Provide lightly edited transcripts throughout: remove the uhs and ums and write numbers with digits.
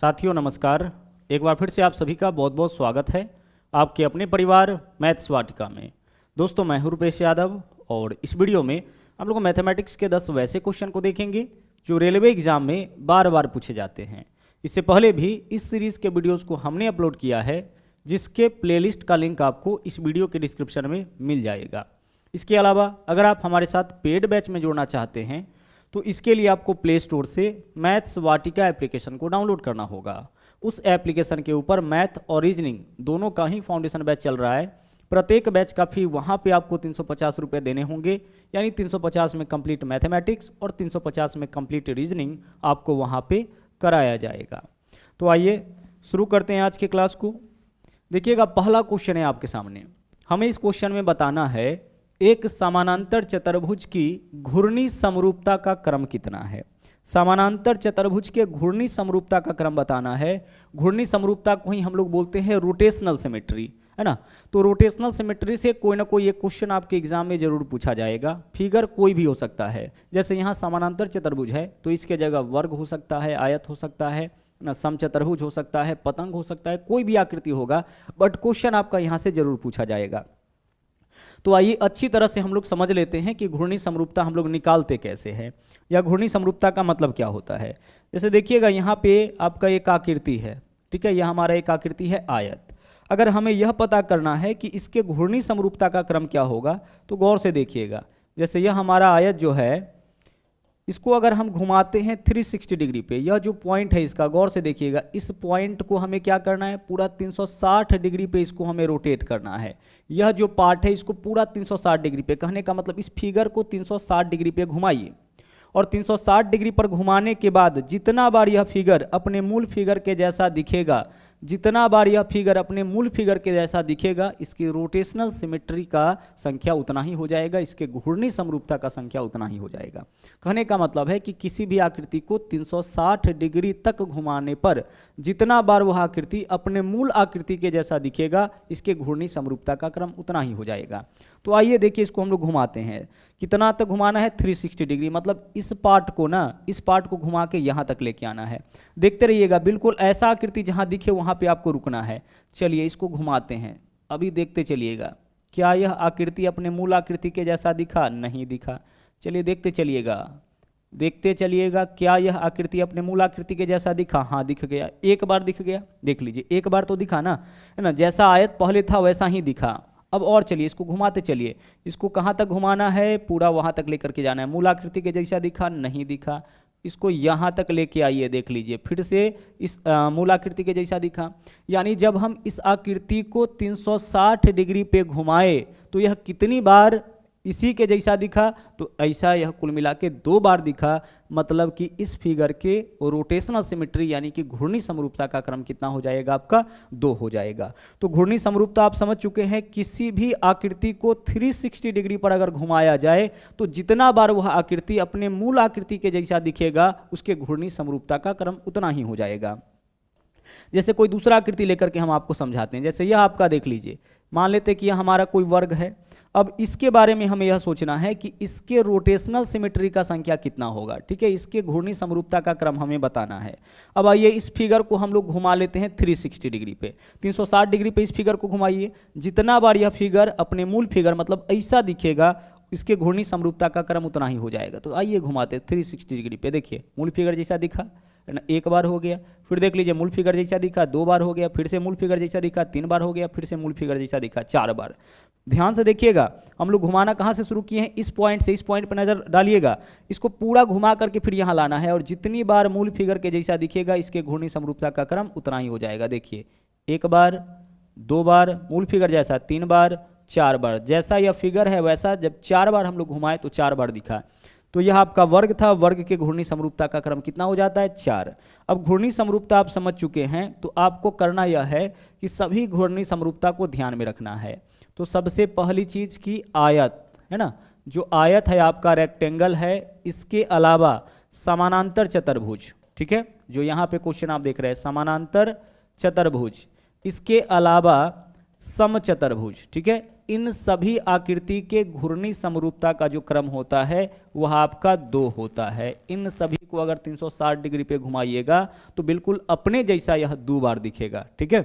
साथियों नमस्कार। एक बार फिर से आप सभी का बहुत बहुत स्वागत है आपके अपने परिवार मैथ्स वाटिका में। दोस्तों मैं हूं रुपेश यादव और इस वीडियो में हम लोग मैथमेटिक्स के 10 वैसे क्वेश्चन को देखेंगे जो रेलवे एग्जाम में बार बार पूछे जाते हैं। इससे पहले भी इस सीरीज़ के वीडियोज़ को हमने अपलोड किया है, जिसके प्लेलिस्ट का लिंक आपको इस वीडियो के डिस्क्रिप्शन में मिल जाएगा। इसके अलावा अगर आप हमारे साथ पेड बैच में जुड़ना चाहते हैं तो इसके लिए आपको प्ले स्टोर से मैथ्स वाटिका एप्लीकेशन को डाउनलोड करना होगा। उस एप्लीकेशन के ऊपर मैथ और रीजनिंग दोनों का ही फाउंडेशन बैच चल रहा है। प्रत्येक बैच का फी वहाँ पे आपको 350 रुपये देने होंगे, यानी 350 में कंप्लीट मैथमेटिक्स और 350 में कंप्लीट रीजनिंग आपको वहाँ पे कराया जाएगा। तो आइए शुरू करते हैं आज के क्लास को। देखिएगा, पहला क्वेश्चन है आपके सामने। हमें इस क्वेश्चन में बताना है एक समानांतर चतुर्भुज की घूर्णी समरूपता का क्रम कितना है। समानांतर चतुर्भुज के घूर्णी समरूपता का क्रम बताना है। घूर्णी समरूपता को ही हम लोग बोलते हैं रोटेशनल सिमेट्री, है ना। तो रोटेशनल सिमेट्री से कोई ना कोई एक क्वेश्चन आपके एग्जाम में जरूर पूछा जाएगा। फिगर कोई भी हो सकता है, जैसे यहाँ समानांतर चतुर्भुज है तो इसके जगह वर्ग हो सकता है, आयत हो सकता है ना, समचतुर्भुज हो सकता है, पतंग हो सकता है, कोई भी आकृति होगा, बट क्वेश्चन आपका यहाँ से जरूर पूछा जाएगा। तो आइए अच्छी तरह से हम लोग समझ लेते हैं कि घूर्णी समरूपता हम लोग निकालते कैसे हैं, या घूर्णी समरूपता का मतलब क्या होता है। जैसे देखिएगा, यहाँ पे आपका एक आकृति है, ठीक है, यह हमारा एक आकृति है आयत। अगर हमें यह पता करना है कि इसके घूर्णी समरूपता का क्रम क्या होगा तो गौर से देखिएगा। जैसे यह हमारा आयत जो है, इसको अगर हम घुमाते हैं 360 डिग्री पे, यह जो पॉइंट है इसका, गौर से देखिएगा, इस पॉइंट को हमें क्या करना है, पूरा 360 डिग्री पे इसको हमें रोटेट करना है। यह जो पार्ट है इसको पूरा 360 डिग्री पे, कहने का मतलब इस फिगर को 360 डिग्री पे घुमाइए, और 360 डिग्री पर घुमाने के बाद जितना बार यह फिगर अपने मूल फिगर के जैसा दिखेगा, जितना बार यह फिगर अपने मूल फिगर के जैसा दिखेगा, इसकी रोटेशनल सिमेट्री का संख्या उतना ही हो जाएगा, इसके घूर्णी समरूपता का संख्या उतना ही हो जाएगा। कहने का मतलब है कि किसी भी आकृति को 360 डिग्री तक घुमाने पर जितना बार वह आकृति अपने मूल आकृति के जैसा दिखेगा, इसके घूर्णी समरूपता का क्रम उतना ही हो जाएगा। तो आइए देखिए, इसको हम लोग घुमाते हैं। कितना तक घुमाना है, 360 डिग्री, मतलब इस पार्ट को ना, इस पार्ट को घुमा के यहाँ तक लेके आना है। देखते रहिएगा, बिल्कुल ऐसा आकृति जहाँ दिखे वहाँ पे आपको रुकना है। चलिए इसको घुमाते हैं, अभी देखते चलिएगा, क्या यह आकृति अपने मूल आकृति के जैसा दिखा, नहीं दिखा। चलिए देखते चलिएगा, देखते चलिएगा, क्या यह आकृति अपने मूल आकृति के जैसा दिखा, हाँ दिख गया, एक बार दिख गया। देख लीजिए, एक बार तो दिखा ना, है ना, जैसा आयत पहले था वैसा ही दिखा। अब और चलिए इसको घुमाते चलिए, इसको कहाँ तक घुमाना है, पूरा वहाँ तक लेकर के जाना है। मूल आकृति के जैसा दिखा, नहीं दिखा, इसको यहाँ तक लेके आइए, देख लीजिए, फिर से इस मूल आकृति के जैसा दिखा। यानी जब हम इस आकृति को 360 डिग्री पे घुमाए तो यह कितनी बार इसी के जैसा दिखा, तो ऐसा यह कुल मिला के 2 बार दिखा। मतलब कि इस फिगर के रोटेशनल सिमेट्री यानी कि घूर्णी समरूपता का क्रम कितना हो जाएगा, आपका 2 हो जाएगा। तो घूर्णी समरूपता आप समझ चुके हैं, किसी भी आकृति को 360 डिग्री पर अगर घुमाया जाए तो जितना बार वह आकृति अपने मूल आकृति के जैसा दिखेगा, उसके घूर्णी समरूपता का क्रम उतना ही हो जाएगा। जैसे कोई दूसरा आकृति लेकर के हम आपको समझाते हैं। जैसे यह आपका देख लीजिए, मान लेते हैं कि यह हमारा कोई वर्ग है। अब इसके बारे में हमें यह सोचना है कि इसके रोटेशनल सिमेट्री का संख्या कितना होगा, ठीक है, इसके घूर्णी समरूपता का क्रम हमें बताना है। अब आइए इस फिगर को हम लोग घुमा लेते हैं 360 डिग्री पे, 360 डिग्री पे इस फिगर को घुमाइए। जितना बार यह फिगर अपने मूल फिगर मतलब ऐसा दिखेगा, इसके घूर्णी समरूपता का क्रम उतना ही हो जाएगा। तो आइए घुमाते 360 डिग्री पे, देखिए मूल फिगर जैसा दिखा, है ना, 1 बार हो गया। फिर देख लीजिए, मूल फिगर जैसा दिखा, 2 बार हो गया। फिर से मूल फिगर जैसा दिखा, 3 बार हो गया। फिर से मूल फिगर जैसा दिखा, 4 बार। ध्यान से देखिएगा, हम लोग घुमाना कहाँ से शुरू किए हैं, इस पॉइंट से। इस पॉइंट पर नजर डालिएगा, इसको पूरा घुमा करके फिर यहाँ लाना है, और जितनी बार मूल फिगर के जैसा दिखेगा, इसके घूर्णी समरूपता का क्रम उतना ही हो जाएगा। देखिए, 1 बार, 2 बार, मूल फिगर जैसा 3 बार, 4 बार। जैसा यह फिगर है वैसा जब 4 बार हम लोग घुमाए तो 4 बार दिखा। तो यह आपका वर्ग था, वर्ग के घूर्णी समरूपता का क्रम कितना हो जाता है, 4। अब घूर्णी समरूपता आप समझ चुके हैं, तो आपको करना यह है कि सभी घूर्णी समरूपता को ध्यान में रखना है। तो सबसे पहली चीज की आयत, है ना, जो आयत है आपका रेक्टेंगल है, इसके अलावा समानांतर चतुर्भुज, ठीक है, जो यहाँ पे क्वेश्चन आप देख रहे हैं समानांतर चतुर्भुज, इसके अलावा समचतुर्भुज, ठीक है। इन सभी आकृति के घूर्णी समरूपता का जो क्रम होता है वह आपका 2 होता है। इन सभी को अगर 360 डिग्री पे घुमाइएगा तो बिल्कुल अपने जैसा यह 2 बार दिखेगा, ठीक है।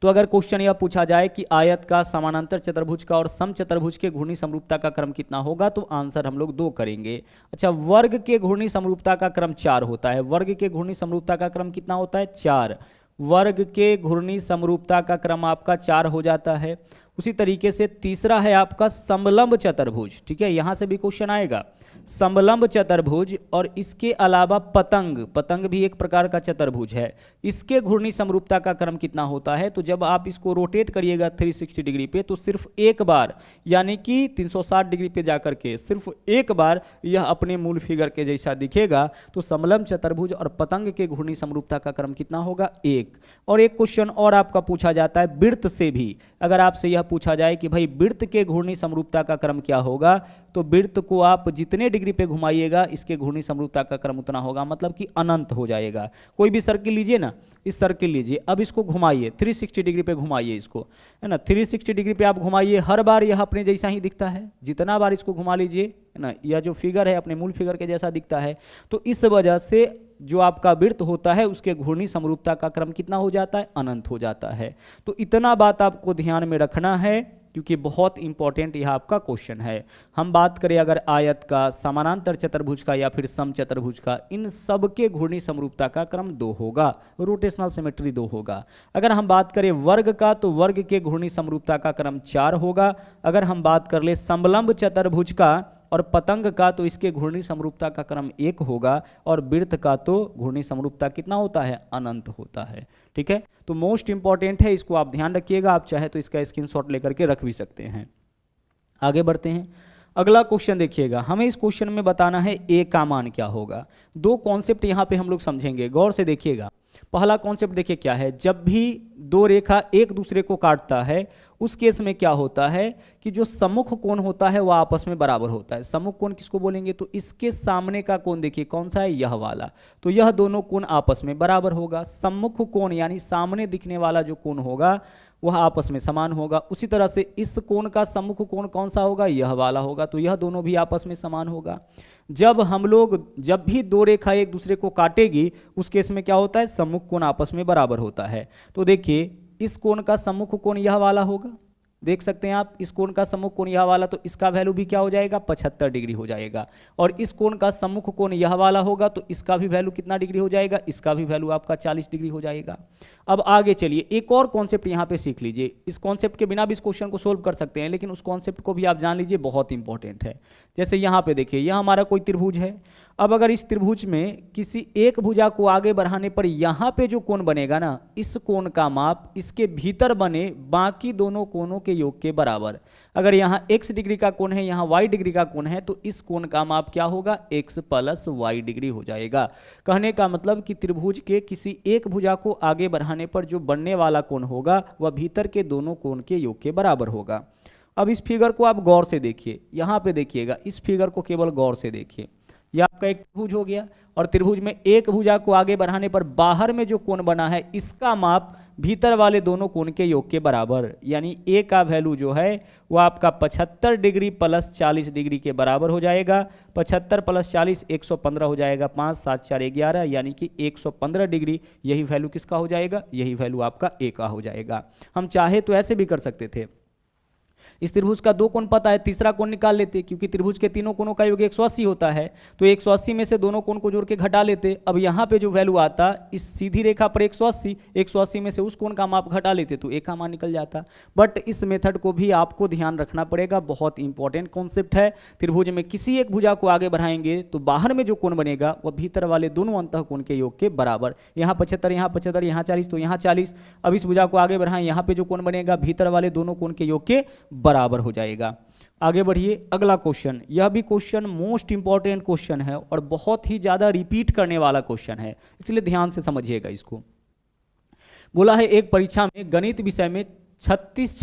तो अगर क्वेश्चन यह पूछा जाए कि आयत का, समानांतर चतुर्भुज का और समचतुर्भुज के घूर्णी समरूपता का क्रम कितना होगा, तो आंसर हम लोग 2 करेंगे। अच्छा, वर्ग के घूर्णी समरूपता का क्रम 4 होता है। वर्ग के घूर्णी समरूपता का क्रम कितना होता है? 4। वर्ग के घूर्णी समरूपता का क्रम आपका 4 हो जाता है। उसी तरीके से तीसरा है आपका समलंब चतुर्भुज, ठीक है। यहां से भी क्वेश्चन आएगा समलंब चतुर्भुज, और इसके अलावा पतंग, पतंग भी एक प्रकार का चतुर्भुज है। इसके घूर्णी समरूपता का क्रम कितना होता है? तो जब आप इसको रोटेट करिएगा 360 डिग्री पे तो सिर्फ एक बार, यानी कि 360 डिग्री पे जाकर के सिर्फ एक बार यह अपने मूल फिगर के जैसा दिखेगा। तो समलंब चतुर्भुज और पतंग के घूर्णी समरूपता का क्रम कितना होगा? 1। और एक क्वेश्चन और आपका पूछा जाता है वृत्त से भी। अगर आपसे यह पूछा जाए कि भाई वृत्त के घूर्णी समरूपता का क्रम क्या होगा, तो वृत्त को आप जितने डिग्री पे घुमाइएगा इसके घूर्णी समरूपता का क्रम उतना होगा, मतलब कि अनंत हो जाएगा। कोई भी सर्किल लीजिए ना, इस सर्किल लीजिए, अब इसको घुमाइए 360 डिग्री पे घुमाइए इसको, है ना। 360 डिग्री पे आप घुमाइए, हर बार यह अपने जैसा ही दिखता है। जितना बार इसको घुमा लीजिए, है ना, यह जो फिगर है अपने मूल फिगर के जैसा दिखता है। तो इस वजह से जो आपका वृत्त होता है उसके घूर्णी समरूपता का क्रम कितना हो जाता है? अनंत हो जाता है। तो इतना बात आपको ध्यान में रखना है, क्योंकि बहुत इंपॉर्टेंट यह आपका क्वेश्चन है। हम बात करें अगर आयत का, समानांतर चतुर्भुज का या फिर समचतुर्भुज का, इन सब के घूर्णी समरूपता का क्रम 2 होगा, रोटेशनल सिमेट्री 2 होगा। अगर हम बात करें वर्ग का, तो वर्ग के घूर्णी समरूपता का क्रम 4 होगा। अगर हम बात कर ले समलंब चतुर्भुज का और पतंग का, तो इसके घूर्णी समरूपता का क्रम 1 होगा। और वृत्त का तो घूर्णी समरूपता कितना होता है? अनंत होता है, ठीक है। तो मोस्ट इंपॉर्टेंट है, इसको आप ध्यान रखिएगा। आप चाहे तो इसका स्क्रीनशॉट लेकर के रख भी सकते हैं। आगे बढ़ते हैं। अगला क्वेश्चन देखिएगा, हमें इस क्वेश्चन में बताना है ए का मान क्या होगा। 2 कॉन्सेप्ट यहां पे हम लोग समझेंगे, गौर से देखिएगा। पहला कॉन्सेप्ट देखिए क्या है, जब भी 2 रेखा एक दूसरे को काटता है उस केस में क्या होता है कि जो सम्मुख कोण होता है वह आपस में बराबर होता है। सम्मुख कोण किसको बोलेंगे? तो इसके सामने का कोण देखिए कौन सा है? यह वाला। तो यह दोनों कोण आपस में बराबर होगा। सम्मुख कोण यानी सामने दिखने वाला जो कोण होगा वह आपस में समान होगा। उसी तरह से इस कोण का सम्मुख कोण कौन सा होगा? यह वाला होगा। तो यह दोनों भी आपस में समान होगा। जब भी 2 रेखा एक दूसरे को काटेगी उस केस में क्या होता है? सम्मुख कोण आपस में बराबर होता है। तो देखिए इस कोण का सम्मुख कोण यह वाला होगा, देख सकते हैं आप। इस कोण का सम्मुख कोण यह वाला, तो इसका वैल्यू भी क्या हो जाएगा? 75 डिग्री हो जाएगा। और इस कोण का सम्मुख कोण यह वाला होगा, तो इसका भी वैल्यू कितना डिग्री हो जाएगा? इसका भी वैल्यू आपका 40 डिग्री हो जाएगा। अब आगे चलिए, एक और कॉन्सेप्ट यहाँ पे सीख लीजिए। इस कॉन्सेप्ट के बिना भी इस क्वेश्चन को सोल्व कर सकते हैं, लेकिन उस कॉन्सेप्ट को भी आप जान लीजिए, बहुत इंपॉर्टेंट है। जैसे यहाँ पे देखिए, यह हमारा कोई त्रिभुज है। अब अगर इस त्रिभुज में किसी एक भुजा को आगे बढ़ाने पर यहाँ पे जो कोण बनेगा ना, इस कोण का माप इसके भीतर बने बाकी दोनों कोणों के योग के बराबर। अगर यहाँ x डिग्री का कोण है, यहाँ y डिग्री का कोण है, तो इस कोण का माप क्या होगा? x + y डिग्री हो जाएगा। कहने का मतलब कि त्रिभुज के किसी एक भुजा को आगे बढ़ाने पर जो बनने वाला कोण होगा वह भीतर के दोनों कोण के योग के बराबर होगा। अब इस फिगर को आप गौर से देखिए, यहाँ पे देखिएगा, इस फिगर को केवल गौर से देखिए। यह आपका एक त्रिभुज हो गया, और त्रिभुज में एक भुजा को आगे बढ़ाने पर बाहर में जो कोण बना है इसका माप भीतर वाले दोनों कोण के योग के बराबर, यानी ए का वैल्यू जो है वो आपका 75 डिग्री + 40 डिग्री के बराबर हो जाएगा। 75 + 40 115 हो जाएगा, 5 7 4 11, यानी कि 115 डिग्री। यही वैल्यू किसका हो जाएगा? यही वैल्यू आपका ए का हो जाएगा। हम चाहे तो ऐसे भी कर सकते थे, इस त्रिभुज का 2 कोण पता है, तीसरा कोण निकाल लेते, क्योंकि त्रिभुज के तीनों कोणों का योग 180 होता है। तो 180 में से दोनों कोण को जोड़ के घटा लेते। अब यहाँ पे जो वैल्यू आता, इस सीधी रेखा पर 180 में से उस कोण का माप घटा लेते तो ए का मान निकल जाता। बट इस मेथड को भी आपको ध्यान रखना पड़ेगा, बहुत इंपॉर्टेंट कॉन्सेप्ट है। त्रिभुज में किसी एक भुजा को आगे बढ़ाएंगे तो बाहर में जो कोण बनेगा वह भीतर वाले दोनों अंतःकोण के योग के बराबर। यहाँ 75, यहाँ 75, यहाँ 40, तो यहाँ 40। अब इस भुजा को आगे बढ़ाएं, यहाँ पे जो कोण बनेगा भीतर वाले दोनों कोण के योग के बराबर हो जाएगा। आगे बढ़िए, अगला क्वेश्चन। यह भी क्वेश्चन मोस्ट इंपॉर्टेंट क्वेश्चन है और बहुत ही ज्यादा रिपीट करने वाला क्वेश्चन है, इसलिए ध्यान से समझिएगा इसको। बोला है एक परीक्षा में गणित विषय में 36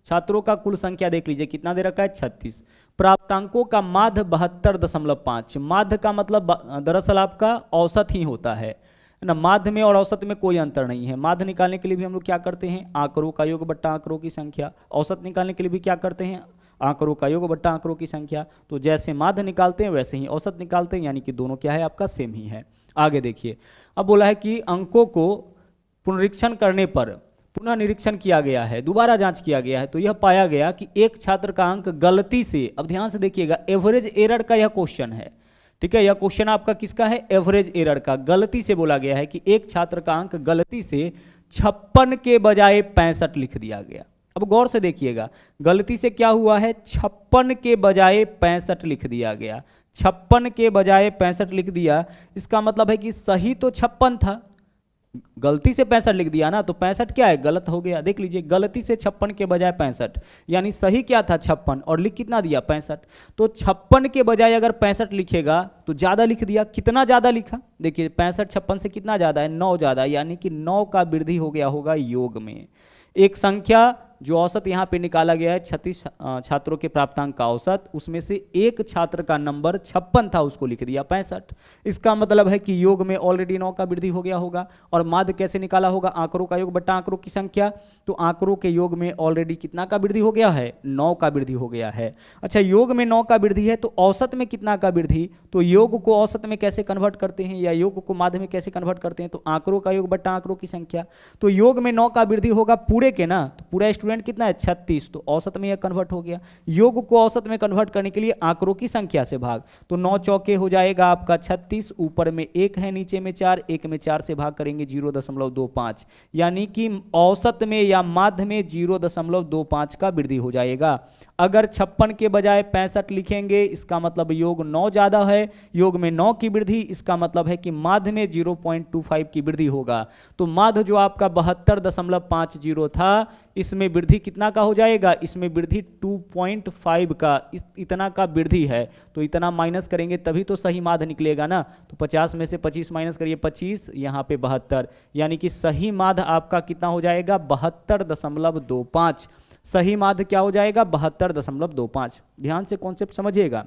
छात्रों का कुल संख्या देख लीजिए, कितना दे रखा है? 36। प्राप्तांकों का माध्य 72.5। माध्य का मतलब दरअसल आपका औसत ही होता है। है ना। माध्य में और औसत में कोई अंतर नहीं है। माध्य निकालने के लिए भी हम लोग क्या करते हैं, आंकड़ों का योग बट्टा आंकड़ों की संख्या। औसत निकालने के लिए भी क्या करते हैं, आंकड़ों का योग बट्टा आंकड़ों की संख्या। तो जैसे माध्य निकालते हैं वैसे ही औसत निकालते हैं, यानी कि दोनों क्या है आपका सेम ही है। आगे देखिए, अब बोला है कि अंकों को पुनरीक्षण करने पर पुनः निरीक्षण किया गया है, दोबारा जांच किया गया है, तो यह पाया गया कि एक छात्र का अंक गलती से, अब ध्यान से देखिएगा, एवरेज एरर का यह क्वेश्चन है, ठीक है। यह क्वेश्चन आपका किसका है, एवरेज एरर का। गलती से बोला गया है कि एक छात्र का अंक गलती से 56 के बजाय 65 लिख दिया गया। अब गौर से देखिएगा, गलती से क्या हुआ है, 56 के बजाय 65 लिख दिया गया। 56 के बजाय 65 लिख दिया, इसका मतलब है कि सही तो 56 था, गलती से 65 लिख दिया ना, तो 65 क्या है, गलत हो गया। देख लीजिए, गलती से 56 के बजाय 65, यानी सही क्या था 56 और लिख कितना दिया 65। तो 56 के बजाय अगर 65 लिखेगा तो ज़्यादा लिख दिया। कितना ज़्यादा लिखा, देखिए 65 56 से कितना ज़्यादा है, 9 ज़्यादा, यानी कि 9 का वृद्धि हो गया होगा योग में। एक संख्या जो औसत यहाँ पे निकाला गया है 36 छात्रों के प्राप्तांक का औसत, उसमें से एक छात्र का नंबर 56 था, उसको लिख दिया 65। इसका मतलब है कि योग में ऑलरेडी 9 का वृद्धि हो गया होगा। और माध्य कैसे निकाला होगा, आंकड़ों का योग बट्टा आंकड़ों की संख्या। तो आंकड़ों के योग में ऑलरेडी कितना का वृद्धि हो गया है, 9 का वृद्धि हो गया है। अच्छा, योग में 9 का वृद्धि है तो औसत में कितना का वृद्धि, तो योग को औसत में कैसे कन्वर्ट करते हैं या योग को माध्य में कैसे कन्वर्ट करते हैं, तो आंकड़ों का योग बट्टा आंकड़ों की संख्या। तो योग में 9 का वृद्धि होगा पूरे के ना, तो पूरा स्टूडेंट कितना है 36, तो औसत में यह कन्वर्ट हो गया। योग को औसत में कन्वर्ट करने के लिए आंकड़ों की संख्या से भाग, तो 9 चौके हो जाएगा आपका 36, ऊपर में 1 है नीचे में 4, 1 में 4 से भाग करेंगे 0.25, यानी कि औसत में या माध्य में 0.25 का वृद्धि हो जाएगा। अगर 56 के बजाय 65 लिखेंगे, इसका मतलब योग 9 ज्यादा है, योग में 9 की वृद्धि, इसका मतलब है कि माध्य में 0.25 की वृद्धि होगा। तो माध्य जो आपका 72.50 था, इसमें वृद्धि कितना का हो जाएगा, इसमें वृद्धि 2.5 का, इतना का वृद्धि है, तो इतना माइनस करेंगे तभी तो सही माध्य निकलेगा ना। तो 50 में से 25 माइनस करिए, 25, यहाँ पे 72, यानी कि सही माध्य आपका कितना हो जाएगा 72.25। सही माध्य क्या हो जाएगा 72.25। ध्यान से कॉन्सेप्ट समझिएगा।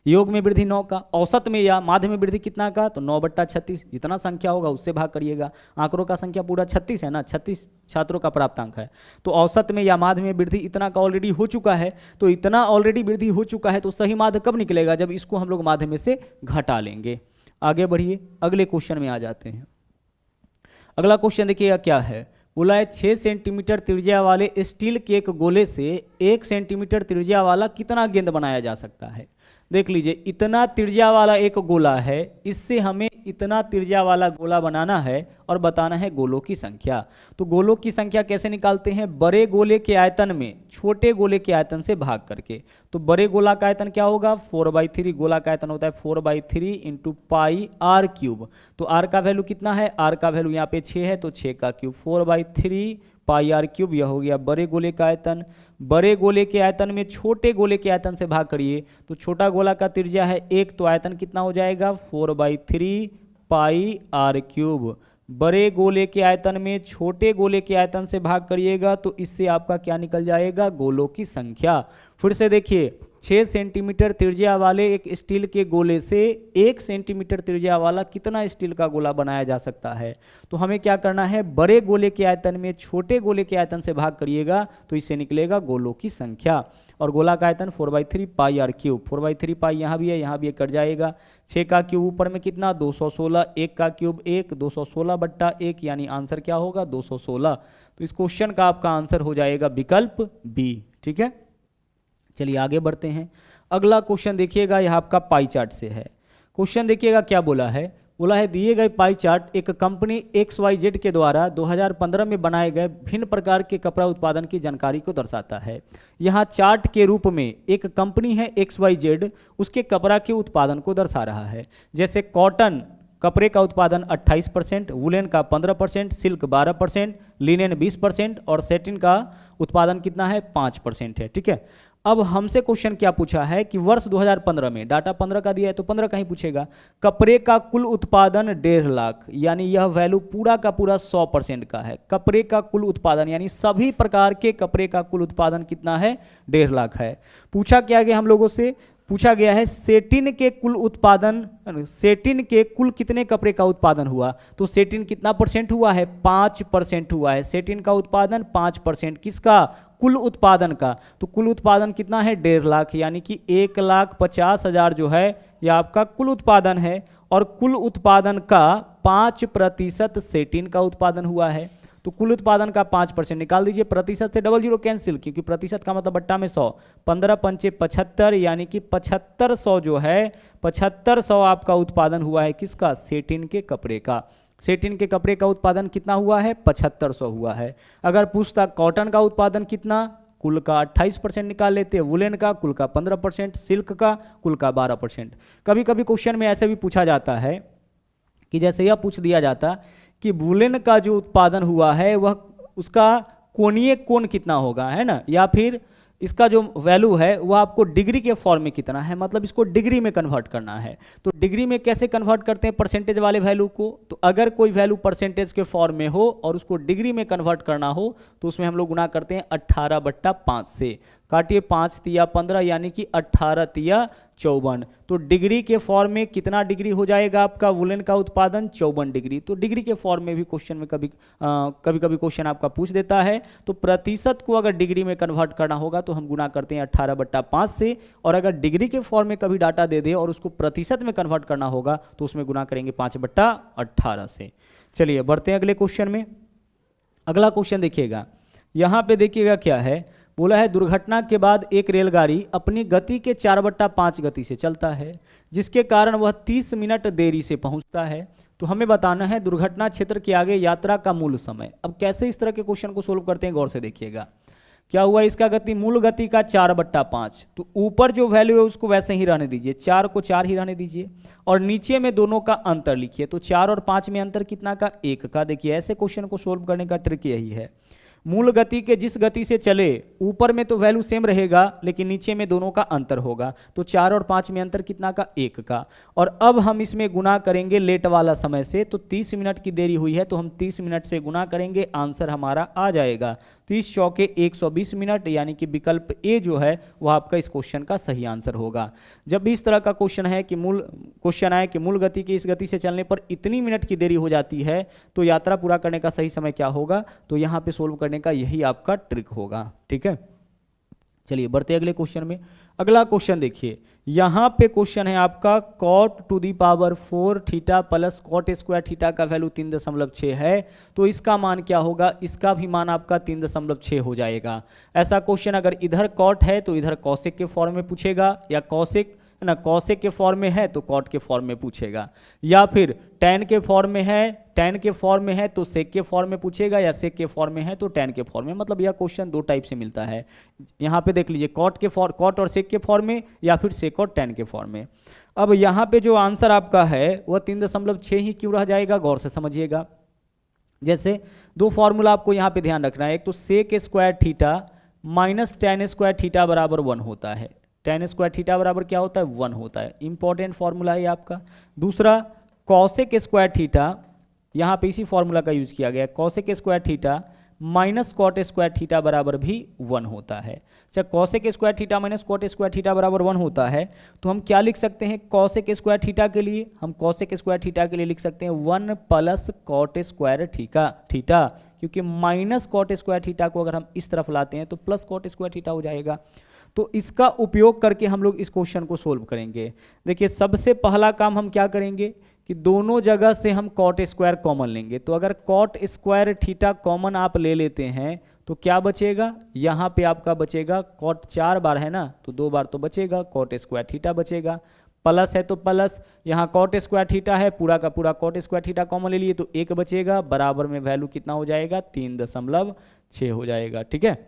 योग में वृद्धि 9 का, औसत में या माध्य में वृद्धि कितना का, तो 9/36, जितना संख्या होगा उससे भाग करिएगा। आंकड़ों का संख्या पूरा 36 है ना, 36 छात्रों का प्राप्तांक है, तो औसत में या माध्य में वृद्धि इतना का ऑलरेडी हो चुका है। तो इतना ऑलरेडी वृद्धि हो चुका है, तो सही माध्य कब निकलेगा, जब इसको हम लोग माध्य में से घटा लेंगे। आगे बढ़िए, अगले क्वेश्चन में आ जाते हैं। अगला क्वेश्चन देखिएगा क्या है, बोला है 6 सेंटीमीटर त्रिज्या वाले स्टील के एक गोले से 1 सेंटीमीटर त्रिज्या वाला कितना गेंद बनाया जा सकता है। देख लीजिए, इतना त्रिज्या वाला एक गोला है, इससे हमें इतना त्रिज्या वाला गोला बनाना है और बताना है गोलों की संख्या। तो गोलों की संख्या कैसे निकालते हैं, बड़े गोले के आयतन में छोटे गोले के आयतन से भाग करके। तो बड़े गोला का आयतन क्या होगा 4/3, गोला का आयतन होता है 4/3 इंटू पाई आर क्यूब। तो आर का वैल्यू कितना है, आर का वैल्यू यहाँ पे 6 है, तो 6 का क्यूब 4/3 पाई आर क्यूब, यह हो गया बड़े गोले का आयतन। बड़े गोले के आयतन में छोटे गोले के आयतन से भाग करिए, तो छोटा गोला का त्रिज्या है 1, तो आयतन कितना हो जाएगा 4/3 पाई आर क्यूब। बड़े गोले के आयतन में छोटे गोले के आयतन से भाग करिएगा, तो इससे आपका क्या निकल जाएगा, गोलों की संख्या। फिर से देखिए, 6 सेंटीमीटर त्रिज्या वाले एक स्टील के गोले से 1 सेंटीमीटर त्रिज्या वाला कितना स्टील का गोला बनाया जा सकता है। तो हमें क्या करना है, बड़े गोले के आयतन में छोटे गोले के आयतन से भाग करिएगा, तो इससे निकलेगा गोलों की संख्या। और गोला का आयतन 4/3 पाई आर क्यूब, 4/3 पाई यहाँ भी है, यहाँ भी कट जाएगा। 6 का क्यूब ऊपर में कितना 216, 1 का क्यूब 1, 216/1, यानी आंसर क्या होगा 216। तो इस क्वेश्चन का आपका आंसर हो जाएगा विकल्प बी। ठीक है, चलिए आगे बढ़ते हैं। अगला क्वेश्चन देखिएगा, यह आपका पाई चार्ट से है। क्वेश्चन देखिएगा क्या बोला है, बोला है दिए गए पाई चार्ट एक कंपनी XYZ के द्वारा 2015 में बनाए गए भिन्न प्रकार के कपड़ा उत्पादन की जानकारी को दर्शाता है। यहाँ चार्ट के रूप में एक कंपनी है XYZ, उसके कपड़ा के उत्पादन को दर्शा रहा है। जैसे कॉटन कपड़े का उत्पादन 28%, वुलन का 15%, सिल्क 12%, लिनेन 20% और सैटिन का उत्पादन कितना है 5% है। ठीक है, अब हमसे क्वेश्चन क्या पूछा है कि वर्ष 2015 में, डाटा 15 का दिया है तो 15 का ही पूछेगा, कपड़े का कुल उत्पादन 1.5 लाख, यानी यह वैल्यू पूरा का पूरा 100% का है। कपड़े का कुल उत्पादन यानी सभी प्रकार के कपड़े का कुल उत्पादन कितना है 1.5 लाख है। पूछा क्या गया हम लोगों से, पूछा गया है सेटिन के कुल कितने कपड़े का उत्पादन हुआ। तो सेटिन कितना परसेंट हुआ है, 5% हुआ है। सेटिन का उत्पादन 5%, किसका, कुल उत्पादन का। तो कुल उत्पादन कितना है, 1.5 लाख, यानी कि 1,50,000 जो है यह आपका कुल उत्पादन है। और कुल उत्पादन का 5% सेटिन का उत्पादन हुआ है। तो कुल उत्पादन का 5% निकाल दीजिए, प्रतिशत से 00 कैंसिल, क्योंकि प्रतिशत का मतलब बट्टा में 100, 15 पंचे 75, यानी कि 7500 जो है 7500 आपका उत्पादन हुआ है, किसका, सेटिन के कपड़े का। सेटिन के कपड़े का उत्पादन कितना हुआ है, 7500 हुआ है। अगर पूछता कॉटन का उत्पादन कितना, कुल का 28% निकाल लेते, वुलेन का कुल का 15%, सिल्क का कुल का 12%। कभी कभी क्वेश्चन में ऐसे भी पूछा जाता है कि जैसे यह पूछ दिया जाता कि वुलेन का जो उत्पादन हुआ है वह उसका कोणीय कोण कितना होगा, है ना, या फिर इसका जो वैल्यू है वह आपको डिग्री के फॉर्म में कितना है, मतलब इसको डिग्री में कन्वर्ट करना है। तो डिग्री में कैसे कन्वर्ट करते हैं परसेंटेज वाले वैल्यू को, तो अगर कोई वैल्यू परसेंटेज के फॉर्म में हो और उसको डिग्री में कन्वर्ट करना हो तो उसमें हम लोग गुना करते हैं 18/5 से। काटिए, 5 तिया 15, यानी कि 18 तिया 54। तो डिग्री के फॉर्म में कितना डिग्री हो जाएगा आपका वुलन का उत्पादन, 54 डिग्री। तो डिग्री के फॉर्म में भी क्वेश्चन में कभी कभी क्वेश्चन आपका पूछ देता है। तो प्रतिशत को अगर डिग्री में कन्वर्ट करना होगा तो हम गुना करते हैं 18/5 से, और अगर डिग्री के फॉर्म में कभी डाटा दे दे और उसको प्रतिशत में कन्वर्ट करना होगा तो उसमें गुना करेंगे 5/18 से। चलिए बढ़ते हैं अगले क्वेश्चन में। अगला क्वेश्चन देखिएगा, यहाँ पे देखिएगा क्या है, बोला है दुर्घटना के बाद एक रेलगाड़ी अपनी गति के 4/5 गति से चलता है, जिसके कारण वह 30 मिनट देरी से पहुंचता है। तो हमें बताना है दुर्घटना क्षेत्र के आगे यात्रा का मूल समय। अब कैसे इस तरह के क्वेश्चन को सोल्व करते हैं, गौर से देखिएगा। क्या हुआ, इसका गति मूल गति का 4/5, तो ऊपर जो वैल्यू है उसको वैसे ही रहने दीजिए, 4 को 4 ही रहने दीजिए, और नीचे में दोनों का अंतर लिखिए। तो 4 और 5 में अंतर कितना का, 1 का। देखिए ऐसे क्वेश्चन को सोल्व करने का ट्रिक यही है, मूल गति के जिस गति से चले ऊपर में तो वैल्यू सेम रहेगा लेकिन नीचे में दोनों का अंतर होगा। तो 4 और 5 में अंतर कितना का, 1 का। और अब हम इसमें गुना करेंगे लेट वाला समय से। तो 30 मिनट की देरी हुई है तो हम 30 मिनट से गुना करेंगे, आंसर हमारा आ जाएगा 30 चौके 120 मिनट, यानी कि विकल्प ए जो है वह आपका इस क्वेश्चन का सही आंसर होगा। जब भी इस तरह का क्वेश्चन है कि क्वेश्चन आए कि मूल गति की इस गति से चलने पर इतनी मिनट की देरी हो जाती है तो यात्रा पूरा करने का सही समय क्या होगा, तो यहाँ पे सोल्व करने का यही आपका ट्रिक होगा। ठीक है, चलिए बढ़ते अगले क्वेश्चन में। अगला क्वेश्चन देखिए, यहां पे क्वेश्चन है आपका cot to the power 4 theta plus cot square theta का वैल्यू 3.6 है, तो इसका मान क्या होगा, इसका भी मान आपका 3.6 हो जाएगा। ऐसा क्वेश्चन अगर इधर cot है तो इधर cosec के फॉर्म में पूछेगा, या cosec ना cosec के फॉर्म में है तो cot के फॉर्म में पूछेगा, या फिर tan के फॉर्म में है, tan के फॉर्म में है तो sec के फॉर्म में पूछेगा, या sec के फॉर्म में है तो tan के फॉर्म में। मतलब यह क्वेश्चन दो टाइप से मिलता है। यहाँ पे देख लीजिए cot और sec के फॉर्म में, या फिर sec और tan के फॉर्म में। अब यहाँ पे जो आंसर आपका है वह 3.6 ही क्यों रह जाएगा, गौर से समझिएगा। जैसे दो फॉर्मूला आपको यहाँ पे ध्यान रखना है, एक तो sec square theta minus tan square theta बराबर 1 होता है। tan स्क्वायर थीटा बराबर क्या होता है, 1 होता है, इंपॉर्टेंट फॉर्मूला है आपका। दूसरा cosec स्क्वायर थीटा, यहाँ पे इसी फॉर्मूला का यूज किया गया, cosec square theta minus cot square theta बराबर भी 1 होता है। अच्छा, cosec square theta minus cot square theta बराबर 1 होता है, तो हम क्या लिख सकते हैं cosec स्क्वायर थीटा के लिए, हम cosec स्क्वायर थीटा के लिए लिख सकते हैं 1 प्लस cot स्क्वायर थीटा, क्योंकि माइनस cot स्क्वायर थीटा को अगर हम इस तरफ लाते हैं तो प्लस cot स्क्वायर थीटा हो जाएगा। तो इसका उपयोग करके हम लोग इस क्वेश्चन को सोल्व करेंगे। देखिए सबसे पहला काम हम क्या करेंगे कि दोनों जगह से हम cot स्क्वायर कॉमन लेंगे। तो अगर cot स्क्वायर थीटा कॉमन आप ले लेते हैं तो क्या बचेगा, यहाँ पे आपका बचेगा cot 4 बार है ना, तो 2 बार तो बचेगा, cot स्क्वायर थीटा बचेगा, प्लस है तो प्लस, यहाँ cot स्क्वायर थीटा है, पूरा का पूरा cot स्क्वायर थीटा कॉमन ले लिए तो 1 बचेगा, बराबर में वैल्यू कितना हो जाएगा, 3.6 हो जाएगा। ठीक है,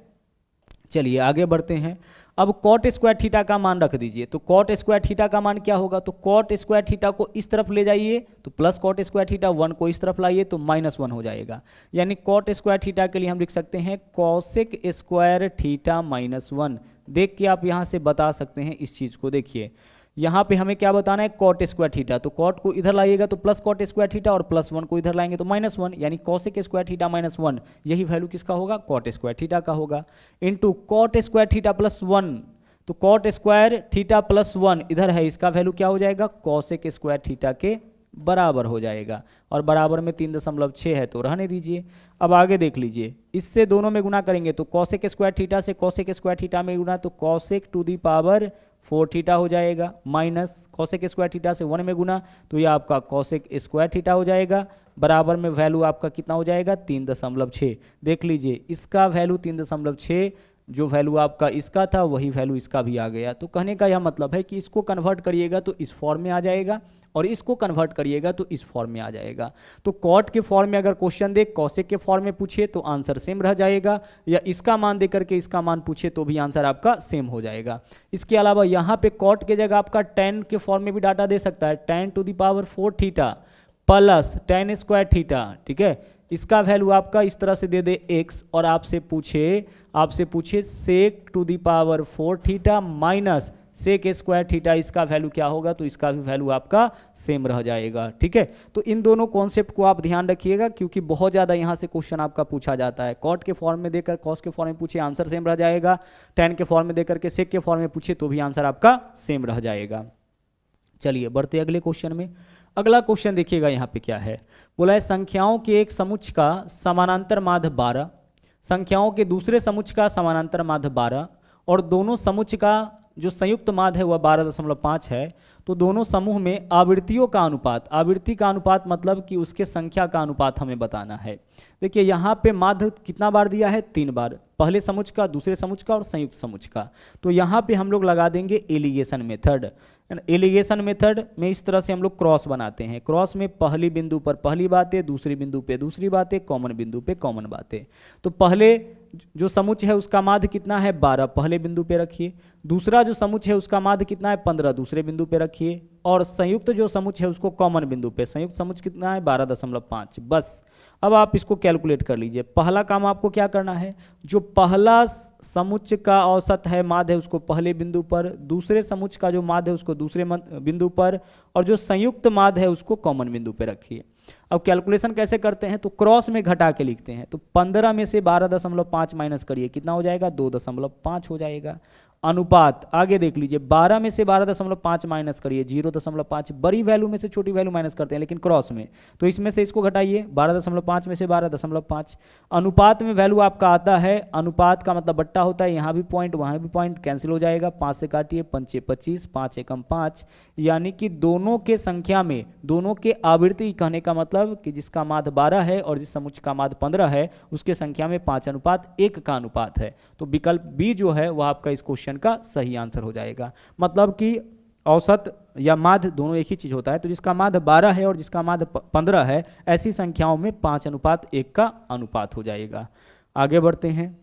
चलिए आगे बढ़ते हैं। अब cot स्क्वायर थीटा का मान रख दीजिए, तो cot स्क्वायर थीटा का मान क्या होगा, तो cot स्क्वायर थीटा को इस तरफ ले जाइए तो प्लस cot स्क्वायर थीटा, 1 को इस तरफ लाइए तो -1 हो जाएगा। यानी cot स्क्वायर थीटा के लिए हम लिख सकते हैं cosec स्क्वायर थीटा -1। देख के आप यहाँ से बता सकते हैं इस चीज़ को। देखिए यहाँ पे हमें क्या बताना है, cot स्क्वायर थीटा, तो cot को इधर लाइएगा तो प्लस cot स्क्वायर थीटा, और +1 को इधर लाएंगे तो -1, यानी cosec स्क्वायर थीटा -1, यही वैल्यू किसका होगा, cot स्क्वायर थीटा का होगा, इनटू cot स्क्वायर थीटा +1, तो कॉट स्क्वायर थीटा प्लस 1 इधर है, इसका वैल्यू क्या हो जाएगा, कॉसेक स्क्वायर थीटा के बराबर हो जाएगा। और बराबर में 3.6 है तो रहने दीजिए। अब आगे देख लीजिए, इससे दोनों में गुना करेंगे तो कॉसेक स्क्वायर थीटा से कॉसेक स्क्वायर थीटा में गुना तो cosec to the power 4 theta हो जाएगा, माइनस कॉसेक स्क्वायर थीटा से 1 में गुना तो ये आपका कॉसेक स्क्वायर थीटा हो जाएगा। बराबर में वैल्यू आपका कितना हो जाएगा, 3.6। देख लीजिए इसका वैल्यू 3.6, जो वैल्यू आपका इसका था वही वैल्यू इसका भी आ गया। तो कहने का यह मतलब है कि इसको कन्वर्ट करिएगा तो इस फॉर्म में आ जाएगा और इसको कन्वर्ट करिएगा तो इस फॉर्म में आ जाएगा। तो कॉट के फॉर्म में अगर क्वेश्चन दे कॉसेक के फॉर्म में पूछे तो आंसर सेम रह जाएगा, या इसका मान दे करके इसका मान पूछे तो भी आंसर आपका सेम हो जाएगा। इसके अलावा यहाँ पे कॉट के जगह आपका tan के फॉर्म में भी डाटा दे सकता है, tan to the power 4 theta plus tan square theta, ठीक है। इसका वैल्यू आपका इस तरह से दे दे x और आपसे पूछे sec to the power 4 theta minus sec square theta, इसका वैल्यू क्या होगा, तो इसका भी वैल्यू आपका सेम रह जाएगा, ठीक है। तो इन दोनों कॉन्सेप्ट को आप ध्यान रखिएगा क्योंकि बहुत ज़्यादा यहाँ से क्वेश्चन आपका पूछा जाता है। कॉट के फॉर्म में देकर कॉस के फॉर्म में पूछे आंसर सेम रह जाएगा, tan के फॉर्म में देकर के सेक के फॉर्म में पूछे तो भी आंसर आपका सेम रह जाएगा। चलिए बढ़ते अगले क्वेश्चन में। अगला क्वेश्चन देखिएगा यहाँ पे क्या है, बोला है संख्याओं के एक समुच्च का समानांतर माध्य 12, संख्याओं के दूसरे समुच्च का समानांतर माध्य 12 और दोनों समुच्च का जो संयुक्त माध्य है वह 12.5 है। तो दोनों समूह में आवृत्तियों का अनुपात, आवृत्ति का अनुपात मतलब कि उसके संख्या का अनुपात हमें बताना है। देखिए यहाँ पे माध्य कितना बार दिया है, 3 बार, पहले समुच्च का, दूसरे समुच्च का और संयुक्त समुच्च का। तो यहाँ पे हम लोग लगा देंगे एलिगेशन मेथड। एलिगेशन मेथड में इस तरह से हम लोग क्रॉस बनाते हैं, क्रॉस में पहली बिंदु पर पहली बातें, दूसरी बिंदु पे दूसरी बातें, कॉमन बिंदु पे कॉमन बातें। तो पहले जो समुच्च है उसका माध्य कितना है, 12, पहले बिंदु पे रखिए। दूसरा जो समुच्च है उसका माध्य कितना है, 15, दूसरे बिंदु पे रखिए। और संयुक्त जो समुच्च है उसको कॉमन बिंदु पे, संयुक्त समुच्च कितना है, 12.5। बस अब आप इसको कैलकुलेट कर लीजिए। पहला काम आपको क्या करना है, जो पहला समुच्च का औसत है माध्य है उसको पहले बिंदु पर, दूसरे समुच्च का जो माध्य है उसको दूसरे बिंदु पर, और जो संयुक्त माध्य है उसको कॉमन बिंदु पे रखिए। अब कैलकुलेशन कैसे करते हैं, तो क्रॉस में घटा के लिखते हैं। तो 15 में से 12.5 माइनस करिए, कितना हो जाएगा, 2.5 हो जाएगा। अनुपात आगे देख लीजिए, 12 में से 12.5 माइनस करिए, 0.5, बड़ी वैल्यू में से छोटी वैल्यू माइनस करते हैं लेकिन क्रॉस में, तो इसमें से इसको घटाइए, 12.5 में से 12.5। अनुपात में वैल्यू आपका आता है, अनुपात का मतलब बट्टा होता है, यहाँ भी पॉइंट वहाँ भी पॉइंट, कैंसिल हो जाएगा, 5 से काटिए, 5 × 25, 5 × 5, यानी कि दोनों के संख्या में, दोनों के आवृत्ति, कहने का मतलब कि जिसका माध्य 12 है और जिस समुच्च का माध्य 15 है उसके संख्या में 5:1 का अनुपात है। तो विकल्प बी जो है वह आपका इस क्वेश्चन का सही आंसर हो जाएगा। मतलब कि औसत या माध्य दोनों एक ही चीज होता है, तो जिसका माध्य 12 है और जिसका माध्य 15 है ऐसी संख्याओं में 5:1 का अनुपात हो जाएगा। आगे बढ़ते हैं,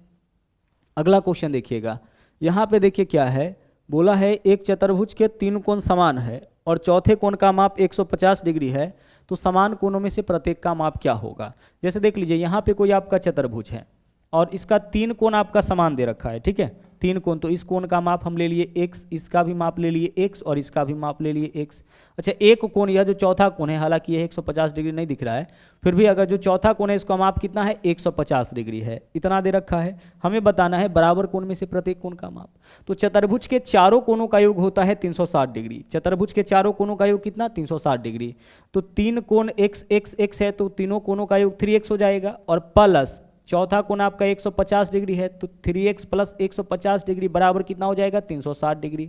अगला क्वेश्चन देखिएगा। यहाँ पे देखिए क्या है, बोला है एक चतुर्भुज के 3 कोण समान है और चौथे कोण का माप 150 डिग्री है, तो समान कोणों में से प्रत्येक का माप क्या होगा। जैसे देख लीजिए यहाँ पे कोई आपका चतुर्भुज है और इसका 3 कोण आपका समान दे रखा है, ठीक है, 3 कोण, तो इस कोण का माप हम ले लिए x, इसका भी माप ले लिए x और इसका भी माप ले लिए x। अच्छा, एक कोण, यह जो चौथा कोण है, हालांकि यह 150 डिग्री नहीं दिख रहा है, फिर भी अगर जो चौथा कोण है इसका माप कितना है, 150 डिग्री है, इतना दे रखा है। हमें बताना है बराबर कोण में से प्रत्येक कोण का माप। तो चतुर्भुज के चारों कोणों का योग होता है 360 डिग्री। चतुर्भुज के चारों कोणों का योग कितना, 360 डिग्री। तो 3 कोण x है तो तीनों कोणों का योग 3x हो जाएगा, और प्लस चौथा कोण आपका 150 डिग्री है तो 3x + 150 डिग्री बराबर कितना हो जाएगा, 360 डिग्री।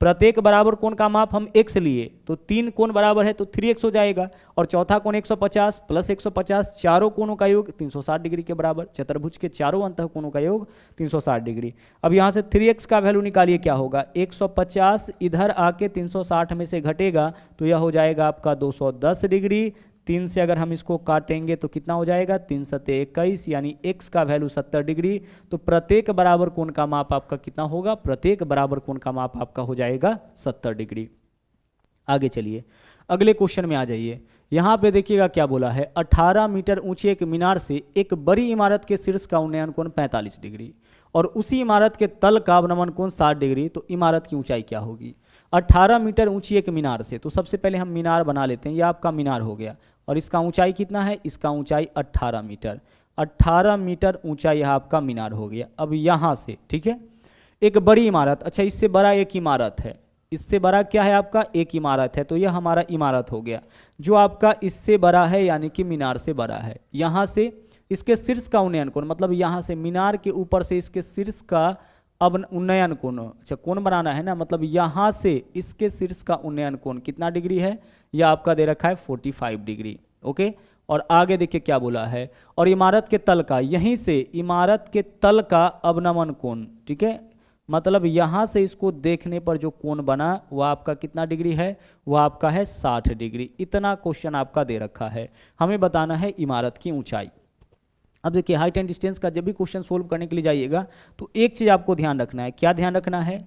प्रत्येक बराबर कोण का माप हम x लिए तो 3 कोण बराबर है तो 3x हो जाएगा, और चौथा कोण 150 + 150, चारों कोणों का योग 360 डिग्री के बराबर। चतुर्भुज के चारों अंतः कोणों का योग 360 डिग्री। अब यहाँ से 3x का वैल्यू निकालिए, क्या होगा, 150 इधर आके 360 में से घटेगा तो यह हो जाएगा आपका 210 डिग्री। 3 से अगर हम इसको काटेंगे तो कितना हो जाएगा, 3 × 7 = 21, यानी x का वैल्यू 70 डिग्री। तो प्रत्येक बराबर कोण का माप आपका कितना होगा, प्रत्येक बराबर कोण का माप आपका हो जाएगा 70 डिग्री। आगे चलिए अगले क्वेश्चन में आ जाइए। यहाँ पे देखिएगा क्या बोला है, 18 मीटर ऊंची एक मीनार से एक बड़ी इमारत के शीर्ष का उन्नयन कोण 45 डिग्री और उसी इमारत के तल का अवनमन कोण 60 डिग्री, तो इमारत की ऊंचाई क्या होगी। 18 मीटर ऊंची एक मीनार से, तो सबसे पहले हम मीनार बना लेते हैं, यह आपका मीनार हो गया, और इसका ऊंचाई कितना है, इसका ऊंचाई 18 मीटर। 18 मीटर ऊंचा यह आपका मीनार हो गया। अब यहाँ से, ठीक है, एक बड़ी इमारत, अच्छा इससे बड़ा एक इमारत है, इससे बड़ा क्या है आपका एक इमारत है, तो यह हमारा इमारत हो गया। जो आपका इससे बड़ा है यानी कि मीनार से बड़ा है, यहाँ से इसके शीर्ष का उन्नयन कोण, मतलब यहाँ से मीनार के ऊपर से इसके शीर्ष का अब उन्नयन कोण, अच्छा कोण बनाना है ना, मतलब यहाँ से इसके शीर्ष का उन्नयन कोण कितना डिग्री है, यह आपका दे रखा है 45 डिग्री। ओके, और आगे देखिए क्या बोला है, और इमारत के तल का, यहीं से इमारत के तल का अवनमन कोण, ठीक है, मतलब यहाँ से इसको देखने पर जो कोण बना वह आपका कितना डिग्री है, वह आपका है 60 डिग्री। इतना क्वेश्चन आपका दे रखा है, हमें बताना है इमारत की ऊंचाई। अब देखिए हाइट एंड डिस्टेंस का जब भी क्वेश्चन सोल्व करने के लिए जाइएगा तो एक चीज़ आपको ध्यान रखना है, क्या ध्यान रखना है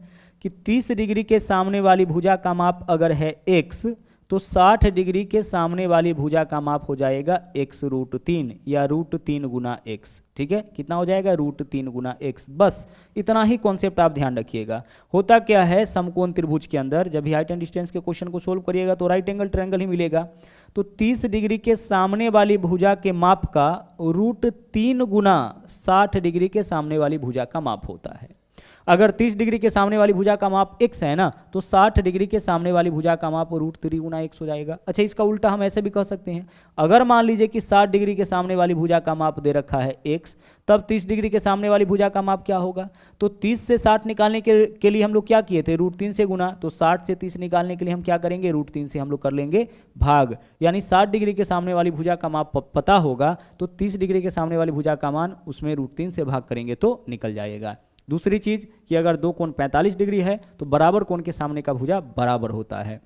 कि 30 डिग्री के सामने वाली भुजा का माप अगर है x, तो 60 डिग्री के सामने वाली भुजा का माप हो जाएगा x√3 या √3 गुना x। ठीक है, कितना हो जाएगा √3 गुना x। बस इतना ही कॉन्सेप्ट आप ध्यान रखिएगा। होता क्या है समकोण त्रिभुज के अंदर जब भी हाइट एंड डिस्टेंस के क्वेश्चन को सोल्व करिएगा तो राइट एंगल ट्रायंगल ही मिलेगा, तो 30 डिग्री के सामने वाली भुजा के माप का √3 गुना 60 डिग्री के सामने वाली भुजा का माप होता है। अगर 30 डिग्री के सामने वाली भुजा का माप x है ना, तो 60 डिग्री के सामने वाली भुजा का माप √3 गुना x हो जाएगा। अच्छा इसका उल्टा हम ऐसे भी कह सकते हैं, अगर मान लीजिए कि 60 डिग्री के सामने वाली भुजा का माप दे रखा है x, तब 30 डिग्री के सामने वाली भुजा का माप क्या होगा, तो 30 से 60 निकालने के लिए हम लोग क्या किए थे, √3 से गुना, तो 60 से 30 निकालने के लिए हम क्या करेंगे, √3 से हम लोग कर लेंगे भाग, यानी 60 डिग्री के सामने वाली भुजा का माप पता होगा तो 30 डिग्री के सामने वाली भुजा का मान उसमें √3 से भाग करेंगे तो निकल जाएगा। दूसरी चीज कि अगर दो कोण 45 डिग्री है तो बराबर कोण के सामने का भुजा बराबर होता है।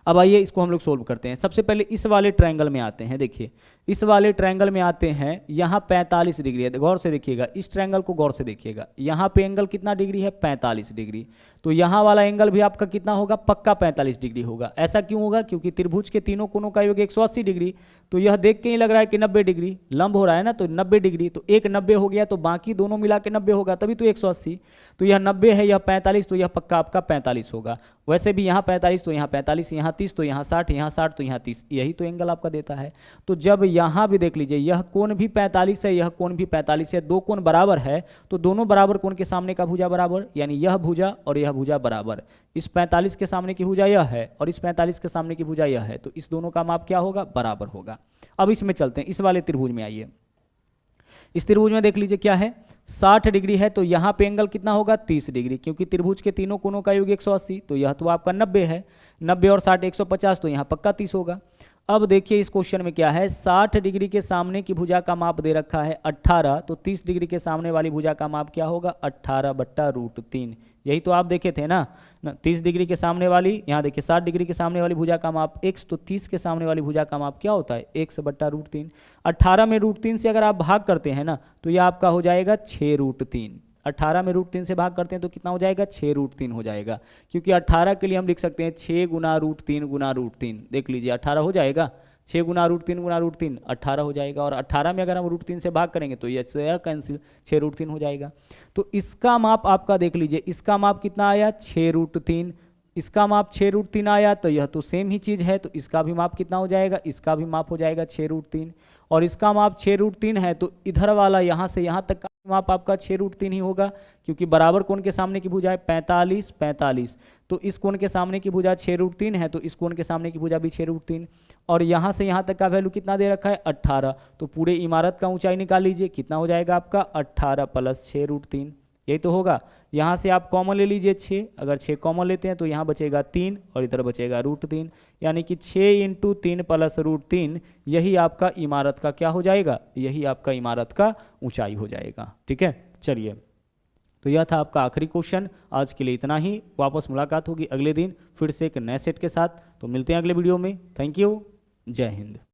अब आइए इसको हम लोग सोल्व करते हैं। सबसे पहले इस वाले ट्रायंगल में आते हैं। देखिए इस वाले ट्रायंगल में आते हैं, यहाँ 45 डिग्री है, गौर से देखिएगा, इस ट्रायंगल को गौर से देखिएगा, यहाँ पे एंगल कितना डिग्री है 45 डिग्री, तो यहाँ वाला एंगल भी आपका कितना होगा, पक्का 45 डिग्री होगा। ऐसा क्यों होगा, क्योंकि त्रिभुज के तीनों कोणों का योग 180 डिग्री, तो यह देख के ही लग रहा है कि 90 डिग्री लंब हो रहा है ना, तो 90 डिग्री, तो एक 90 हो गया तो बाकी दोनों मिला के 90 होगा, तभी तो 180, तो यह 90 है, यह 45, तो यह पक्का आपका 45 होगा। वैसे भी यहाँ 45 तो यहाँ 45, यहाँ 30 तो यहाँ 60, यहाँ 60 तो यहाँ 30, यही तो एंगल आपका देता है। तो जब यहाँ भी देख लीजिए यह कोण भी 45 है, यह कोण भी 45 है, दो कोण बराबर है, तो दोनों बराबर कोण के सामने का भुजा बराबर, यानी यह भुजा और यह भुजा बराबर। इस 45 के सामने की भुजा यह है और इस 45 के सामने की भुजा यह है, तो इस दोनों का माप क्या होगा, बराबर होगा। अब इसमें चलते हैं, इस वाले त्रिभुज में आइए। इस त्रिभुज में देख लीजिए क्या है, 60 डिग्री है, तो यहाँ पे एंगल कितना होगा 30 डिग्री, क्योंकि त्रिभुज के तीनों कोणों का योग 180, तो यह तो आपका 90 है, 90 और 60 150, तो यहाँ पक्का 30 होगा। अब देखिए इस क्वेश्चन में क्या है, 60 डिग्री के सामने की भुजा का माप दे रखा है 18, तो 30 डिग्री के सामने वाली भुजा का माप क्या होगा 18/√3। यही तो आप देखे थे ना, 30 डिग्री के सामने वाली, यहाँ देखिए 60 डिग्री के सामने वाली भुजा का माप x, तो 30 के सामने वाली भुजा का माप क्या होता है x/√3। 18 में √3 से अगर आप भाग करते हैं ना तो यह आपका हो जाएगा 6√3। 18 में √3 से भाग करते हैं तो कितना हो जाएगा 6√3 हो जाएगा, क्योंकि 18 के लिए हम लिख सकते हैं 6 गुना √3 गुना √3। देख लीजिए 18 हो जाएगा, 6 गुना √3 गुना √3 18 हो जाएगा, और 18 में अगर हम √3 से भाग करेंगे तो यह कैंसिल 6√3 हो जाएगा। तो इसका माप आपका देख लीजिए, इसका माप कितना आया 6√3, इसका माप 6√3 आया, तो यह तो सेम ही चीज़ है, तो इसका भी माप कितना हो जाएगा, इसका भी माप हो जाएगा 6√3, और इसका माप 6√3 है, तो इधर वाला यहाँ से यहाँ तक का माप आपका 6√3 ही होगा, क्योंकि बराबर कोण के सामने की भुजा है 45 45, तो इस कोण के सामने की भुजा 6√3 है, तो इस कोण के सामने की भुजा भी 6√3, और यहाँ से यहाँ तक का वैल्यू कितना दे रखा है 18, तो पूरे इमारत का ऊंचाई निकाल लीजिए, कितना हो जाएगा आपका 18 + 6√3, यही तो होगा। यहाँ से आप कॉमन ले लीजिए 6, अगर 6 कॉमन लेते हैं तो यहाँ बचेगा 3 और इधर बचेगा √3, यानी कि 6 × 3 + √3, यही आपका इमारत का क्या हो जाएगा, यही आपका इमारत का ऊंचाई हो जाएगा। ठीक है, चलिए तो यह था आपका आखिरी क्वेश्चन। आज के लिए इतना ही, वापस मुलाकात होगी अगले दिन फिर से एक नए सेट के साथ। तो मिलते हैं अगले वीडियो में। थैंक यू, जय हिंद।